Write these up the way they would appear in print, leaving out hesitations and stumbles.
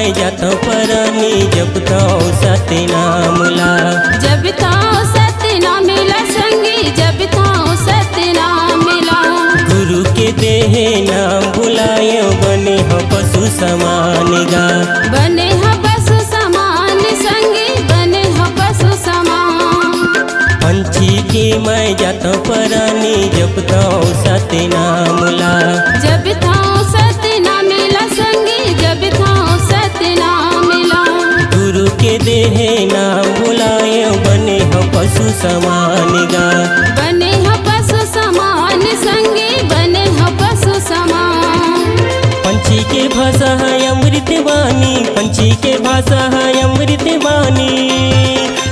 मैं जाता परानी जपता सत्य नाम ला। जपता सत्य नाम मिला संगी, जपता सत्य नाम मिला। गुरु के देहे नाम बुलाए बने हो पशु समान गा। बने हो पशु समान संगी, बने हो पशु समान। पंछी के मैं जाता परानी जपता सत्य नाम ला। जपता सत्य नाम मिला संगी, जपता सत्य नाम मिला। गुरु के देहे नाम बुलाए बने हो पशु समान गा। बने हो पशु समान संगी, बने हो पशु समान। पंछी के भाषा है अमृत वाणी, पंछी के भाषा है अमृत वाणी।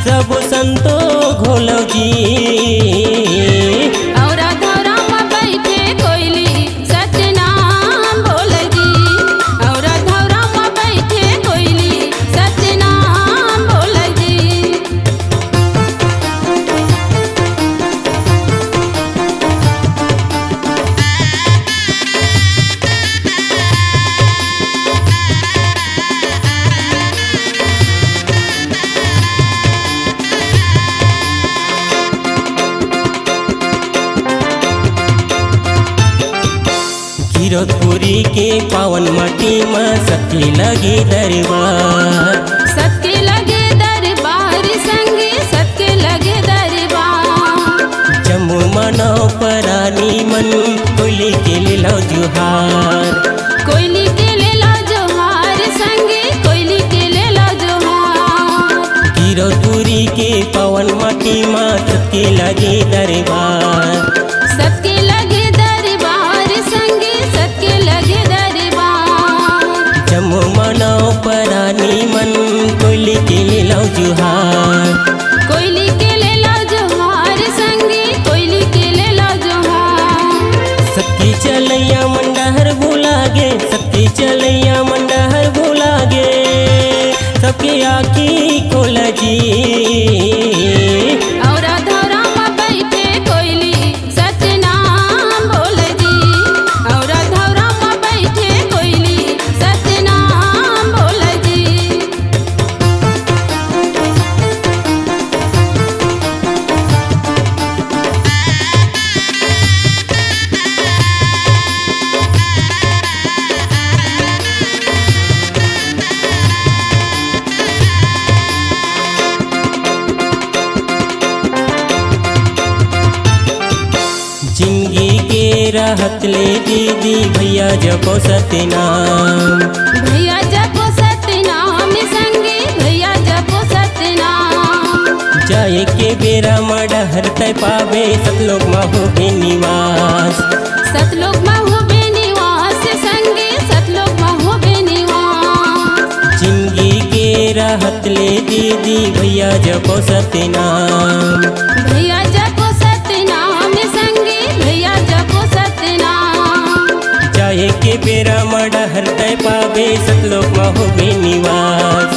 सब संतो घोलो जी और धरा में बैठे कोयली सत्य नाम बोले जी। और धरा में बैठे कोयली सत्य नाम बोले जी। गिरधपुरी के पावन माटी में सबके लगे दरबार। सबके लगे दरबार संगी, सबके लगे दरबार। जम्मू मनो परानी मन कोयली के ले लो जुहार। कोयली के ले लो जोहार संगी, कोयली के ले लो जोहार। गिरधपुरी के पावन माटी में सबके लगे दरबार। सबके लगे दरबार संगी, सबके लगे दरबार। जम्मू मनो परानी मन कोयली के ले लो जुहार। कोयली के ले लो जोहार संगी, कोयली के ले लो जोहार। सबकी चलैया मंडहर भुला गे, सबकी चलैया मंडहर भुला गे। सबके आँखी खोल जी और धरा में बैठे कोयली सत्य नाम बोले जी। और धरा में बैठे कोयली सत्य नाम बोले जी। जिंदगी के राहत ले दीदी भैया जपो सत्य नाम। भैया जपो सत्य नाम संगी, भैया जपो सत्य नाम। जाए के बेरा मडहर तय पावे सतलोक महु भी निवास। सतलोक महु बे निवास संगी, सतलोक महु बे निवास। जिंदगी के राहत ले दीदी भैया जपो सत्य नाम। भैया जपो सत्य नाम संगी, भैया जपो सत्य नाम। जाए के बेरा मडहर तय पावे सतलोक महु भी निवास।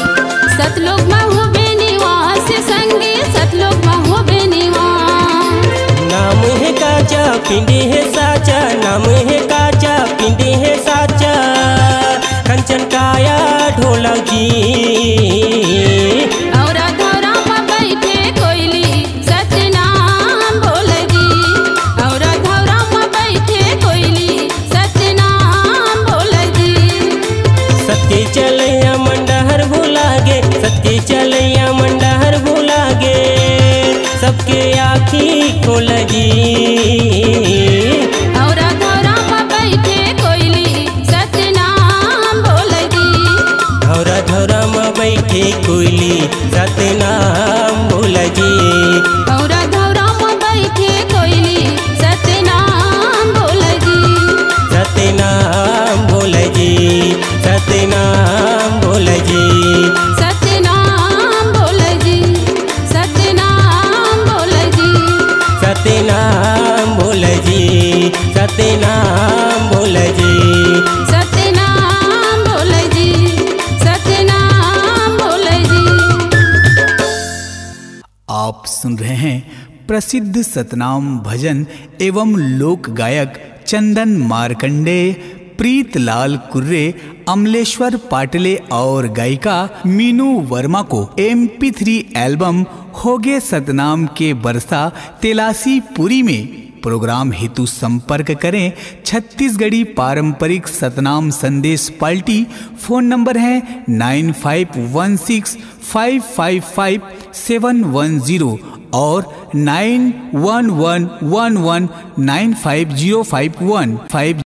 सतलोक महु बे निवास संगी, सतलोक महु बे निवास। नाम है काचा पिंडी है साचा, नाम है काचा पिंडी है साचा। कंचन काया ढोला जी और धरा में बैठे कोयली सत्य नाम बोले जी। और धरा में बैठे कोयली सत्य नाम बोले जी। सत्य चलैया मंडहर भुला गे, सत्य चलैया मंडहर भुला गे। सबके आँखी खोल जी और धरा में बैठे कोयली सत्य नाम बोले जी। और धरा में बैठे कोयली सत्य नाम बोल जी। और धरा में बैठे कोयली सत्य नाम बोले जी। सत्य नाम बोल जी, सत्य नाम बोल जी। सत्य नाम बोले जी, सत्य नाम बोले जी। सत्य नाम बोल जी, सत्य नाम बोल जी। सत्य नाम बोले जी, सत्य नाम बोले जी। आप सुन रहे हैं प्रसिद्ध सतनाम भजन एवं लोक गायक चंदन मार्कंडे प्रीतलाल कुर्रे, अमलेश्वर पाटले और गायिका मीनू वर्मा को MP3 एल्बम होगे सतनाम के बरसा तेलासी पुरी में प्रोग्राम हेतु संपर्क करें छत्तीसगढ़ी पारंपरिक सतनाम संदेश पार्टी। फोन नंबर है 9516555710 और 9111195051।